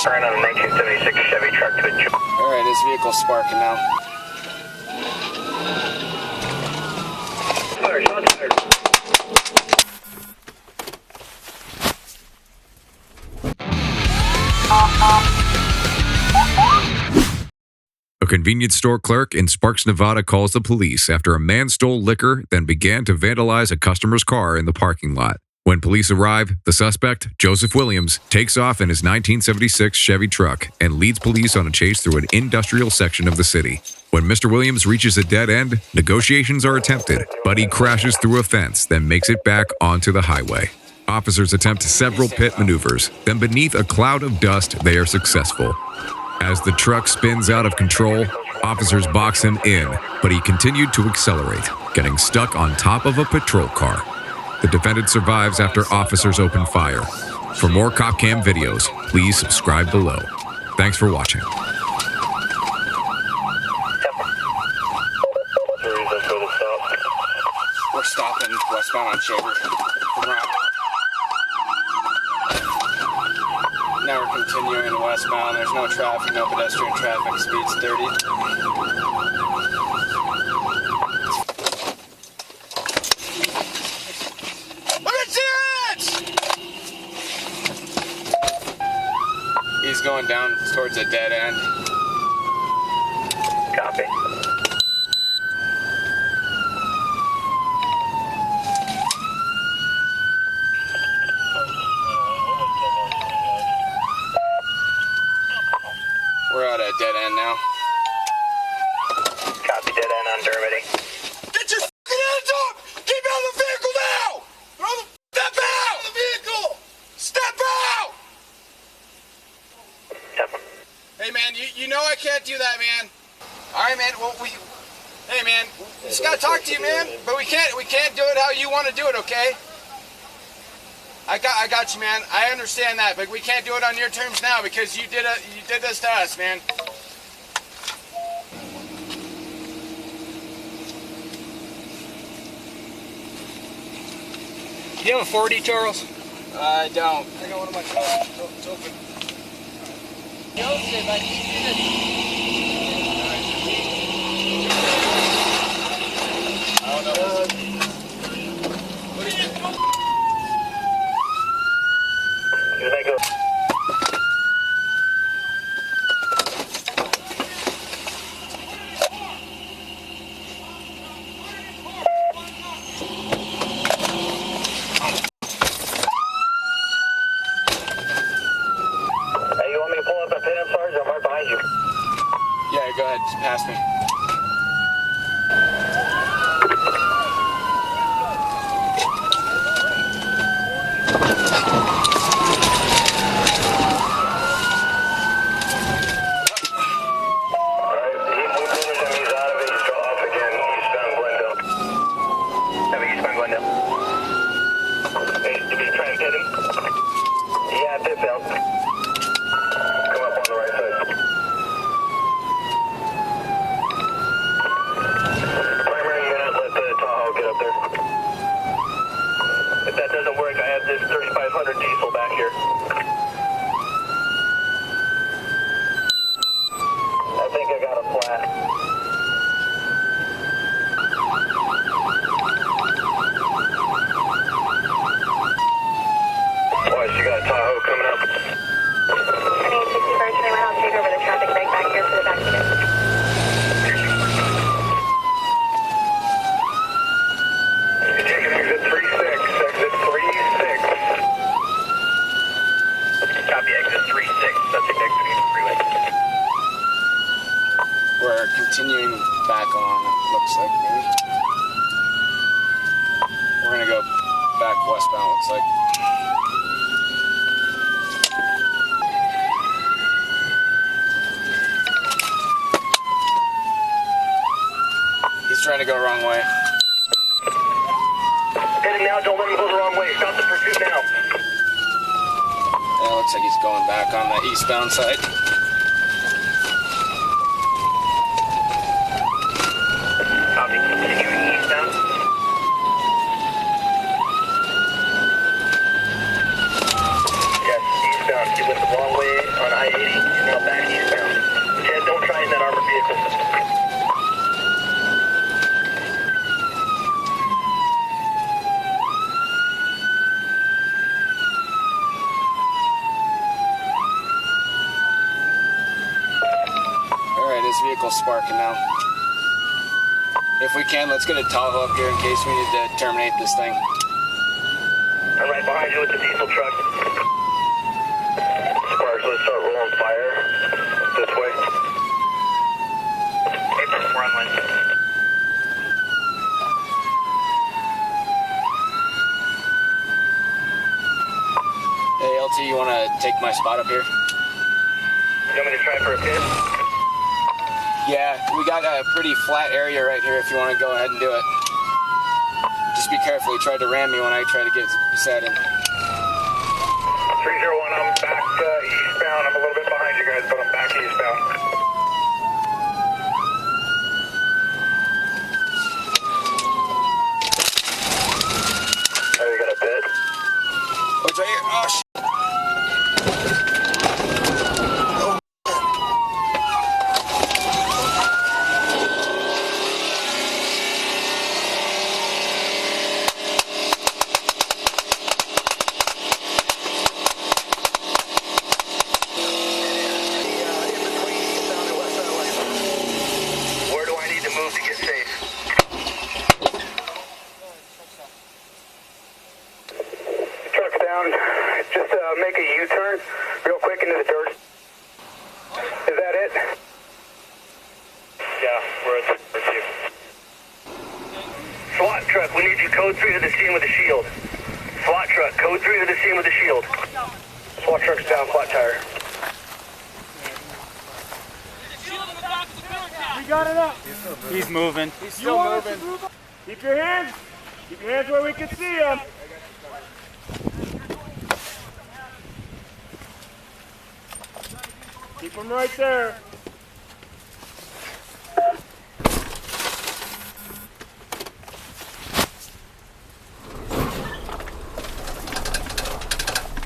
Turn on a 1976 Chevy Truck to a Jeep. Alright, his vehicle's sparking now. Fire, shots fired. A convenience store clerk in Sparks, Nevada calls the police after a man stole liquor, then began to vandalize a customer's car in the parking lot. When police arrive, the suspect, Joseph Williams, takes off in his 1976 Chevy Truck and leads police on a chase through an industrial section of the city. When Mr. Williams reaches a dead end, negotiations are attempted, but he crashes through a fence, then makes it back onto the highway. Officers attempt several pit maneuvers, then beneath a cloud of dust, they are successful. As the truck spins out of control, officers box him in, but he continued to accelerate, getting stuck on top of a patrol car. The defendant survives after officers open fire. For more cop cam videos, please subscribe below. Thanks for watching. We're stopping westbound on Chevy. Now we're continuing westbound. There's no traffic, no pedestrian traffic. Speed's 30. He's going down towards a dead end. Copy. We're at a dead end now. Copy, dead end on Dermody. Get your f***ing hands up! Get me out of the vehicle now! Step out of the vehicle! Step out! Hey man, you know I can't do that, man. All right, man. Well, hey man, we just gotta talk to you, man. But we can't do it how you want to do it, okay? I got you, man. I understand that, but we can't do it on your terms now because you did this to us, man. Do you have a 40, Charles? I don't. I got one of my cars. Oh, it's open. Joseph, I need you to... I don't know. Did I go? Hey, you want me to pull up a pin, Sarge? I'm right behind you. Yeah, go ahead. Just pass me. If that doesn't work, I have this 3500 diesel back here. I think I got a flat. Boys, you got a Tahoe coming up. 2861, 21, I'll take over the traffic bag back here for the back ticket. Exit 36, exit 36. Copy, exit 36, subject exiting the freeway. We're continuing back on, it looks like, maybe. We're gonna go back westbound, looks like. He's trying to go the wrong way. Heading now, don't let him go the wrong way. Stop the pursuit now. Yeah, it looks like he's going back on the eastbound side. Copy, continuing eastbound. Yes, eastbound. He went the wrong way on I-80. sparking now. If we can, let's get a Tahoe up here in case we need to terminate this thing. I'm right behind you with the diesel truck. Sparks, let's start rolling fire this way. April, we're on line. Hey, LT, you want to take my spot up here? You want me to try for a pit? Yeah, we got a pretty flat area right here if you want to go ahead and do it. Just be careful. He tried to ram me when I tried to get set in. 301, I'm back eastbound. I'm a little bit behind you guys, but I'm back eastbound. Oh, you got a pit? Oh, it's right here. Oh, shit. Where do I need to move to get safe? Truck's down. Just make a U-turn real quick into the dirt. Is that it? Yeah, we're at the two. SWAT truck, we need you code 3 to the scene with a shield. SWAT truck, code 3 to the scene with a shield. SWAT truck's down, flat tire. We got it up. He's moving. He's still moving. Keep your hands where we can see him. Keep him right there.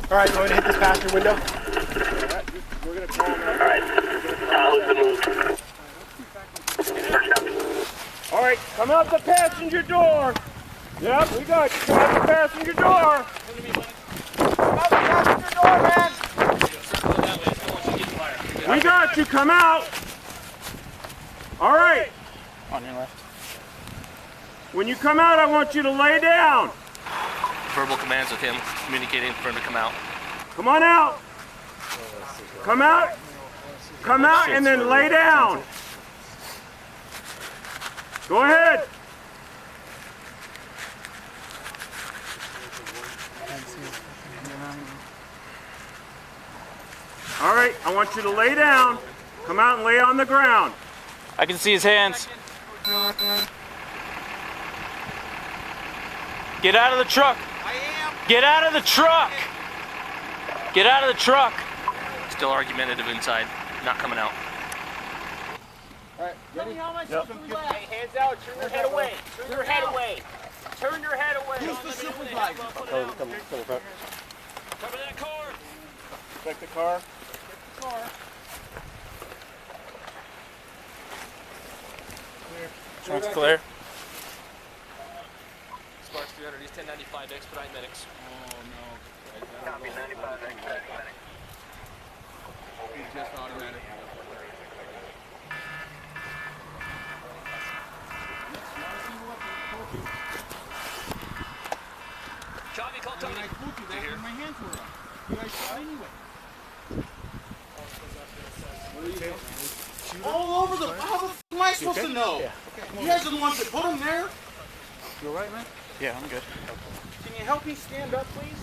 All right, go ahead and hit this passenger window. All right, we're gonna call him. All right, Tahoe's the move. All right, come out the passenger door. Yep, we got you. Come out the passenger door. Come out the passenger door, man. We got you. Come out. All right. On your left. When you come out, I want you to lay down. Verbal commands with him, communicating for him to come out. Come on out. Come out. Come out and then lay down. Go ahead. All right, I want you to lay down. Come out and lay on the ground. I can see his hands. Get out of the truck. Get out of the truck. Get out of the truck. Still argumentative inside, not coming out. Tell me how much you left. Hey, hands out, turn your head away. Turn your head away. Turn your head away. Use the supervisor. Cover that car. Check the car. Truck's clear. Sparks 300, he's 1095, expedite medics. Copy 95, expedite. He's just automatic. Copy, call Tony. I told you that when my hands were up. You guys saw anyway. All over the. How the f am I supposed to know? Yeah. You guys are the ones that put them there. You alright, man? Yeah, I'm good. Can you help me stand up, please?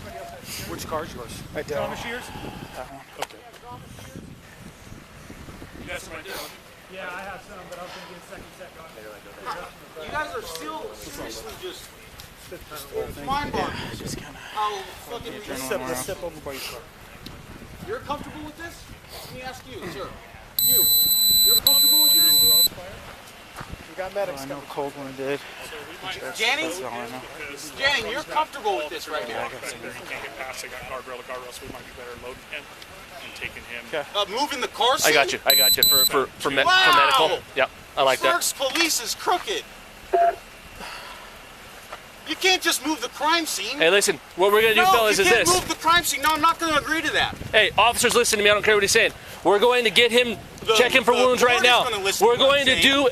Which car is yours? Right there. Thomas Shears? That one. Okay. You got some right there, yeah, I have some, but I was going to get a second set going. You guys are still seriously just. It's mind-boggling. Yeah, just kind of. How fucking. Let's step over by your car. You're comfortable with this? Let me ask you, sir. You're comfortable with this? You know who else fired? We got medics. I know Cold One did. Janny? That's all I know. Janny, you're comfortable with this right now? Can't get past. I got guardrail to guardrail, so we might be better loading him and taking him. Okay. Moving the car seat? I got you for Wow! medical. Yep, I like that. Clerk's police is crooked. You can't just move the crime scene. Hey, listen, what we're gonna do, fellas, is this. you can't move the crime scene. No, I'm not gonna agree to that. Hey, officers, listen to me. I don't care what he's saying. We're going to get him, check him for wounds right now. We're going to do